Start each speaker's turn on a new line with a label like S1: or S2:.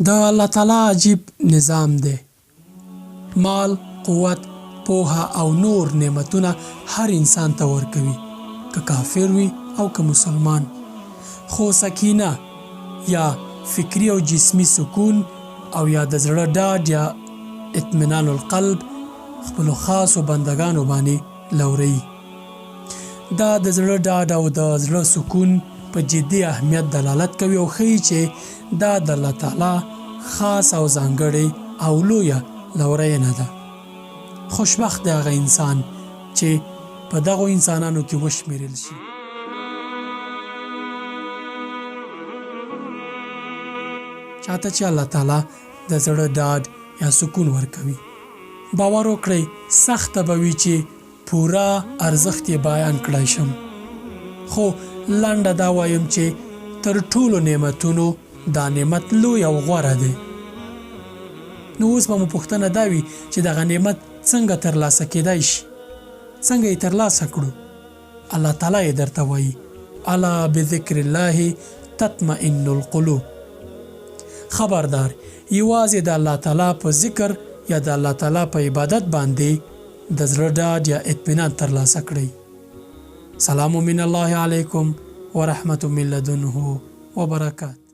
S1: د الله تعالی عجیب نظام دی. مال، قوت، پوهه او نور نعمتونه هر انسان ته ورکوي، که کافر وي او که مسلمان. خو سکینه یا فکری او جسمی سکون او یا د زړه ډاډ یا اطمینان القلب خپلو خاصو بندګانو باندې لوري. دا د زړه ډاډ او د زړه سکون په جدي اهمیت دلالت کوي او ښیي چې دا د الله تعالی خاص او ځانګړې او لویه لورینه ده. خوشبخت دی هغه انسان چې په دغو انسانانو کې وشمیرل شي. چاته چې الله تعالی د زړه ډاډ یا سکون ورکوي. باور وکړئ سخته به وي چې پوره ارزښت یې بیان کړی شم، خو لنډه دا وایم چې تر ټولو نعمتونو دا نعمت لوی او غوره دی. نو اوس به مو پوښتنه دا وي چې دغه نعمت څنګه ترلاسه کیدای شي، څنګه یې ترلاسه کړو؟ الله تعالی یې درته وایي الا بذکر الله تطمئن القلوب. خبردار، یوازې د الله تعالی په ذکر یا د الله تعالی په عبادت باندې د زړه ډاډ یا اطمینان ترلاسه کړئ. سلام من الله علیکم ورحمة من لدنه وبرکاته.